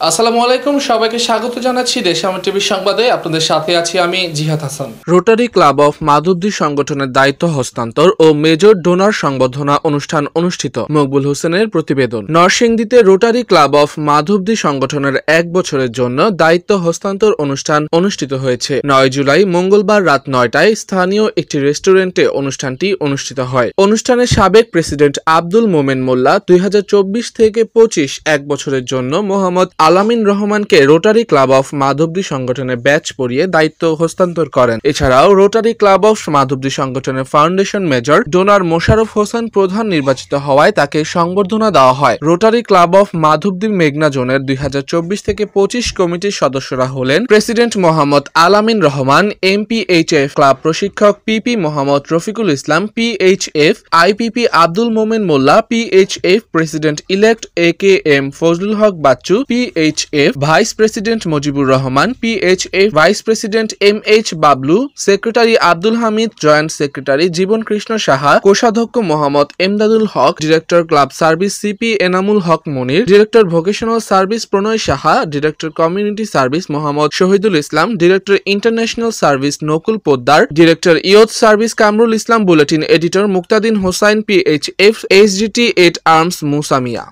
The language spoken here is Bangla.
আসসালামু আলাইকুম, সবাইকে স্বাগত জানাচ্ছি দেশামা টিভি সংবাদে। আপনাদের সাথে আছি আমি জিহাদ Hasan. Rotary club of Madhabdi সংগঠনের দায়িত্ব হস্তান্তর ও মেজর ডোনার সংবর্ধনা অনুষ্ঠান অনুষ্ঠিত। মকবুল হোসেনের প্রতিবেদন। নরসিংদীতে রোটারি ক্লাব অফ মাধবদী সংগঠনের 1 বছরের জন্য দায়িত্ব হস্তান্তর অনুষ্ঠান অনুষ্ঠিত হয়েছে। 9 জুলাই মঙ্গলবার রাত 9টায় স্থানীয় একটি রেস্টুরেন্টে অনুষ্ঠানটি অনুষ্ঠিত হয়। অনুষ্ঠানে সাবেক প্রেসিডেন্ট আব্দুল মোমেন মোল্লা 2024 থেকে 25 1 বছরের জন্য মোহাম্মদ আলামিন রহমানকে রোটারি ক্লাব অফ মাধবদী সংগঠনের ব্যাচ পরিয়ে দায়িত্ব হস্তান্তর করেন। এছাড়াও রোটারি ক্লাব অফ মাধবদী সংগঠনের foundation major donor Mosharraf Hossain প্রধান নির্বাচিত হওয়ায় তাকে সংবর্ধনা দেওয়া হয়। রোটারি ক্লাব অফ মাধবদী মেঘনা জোনের 2024 থেকে 25 কমিটির সদস্যরা হলেন প্রেসিডেন্ট মোহাম্মদ আলামিন রহমান, এমপিএইচএফ ক্লাব প্রশিক্ষক PP Mohammad Rafiqul Islam, PHF IPP Abdul Momen Molla, PHF president elect AKM Fazlul Haque Bachchu, PHF vice president Mujibur Rahman, PHF vice president MH Bablu, secretary Abdul Hamid, joint secretary Jibon Krishna Saha, কোষাধ্যক্ষ Mohammad Emdadul Haque, director club service CP Enamul Haque Monir, director vocational service Pranoy Saha, director community service Mohammad Shahidul Islam, director international service Nakul Poddar, director youth service Kamrul ইসলাম, bulletin editor Muktadin Hossain, PHF HDT 8 arms Musamia.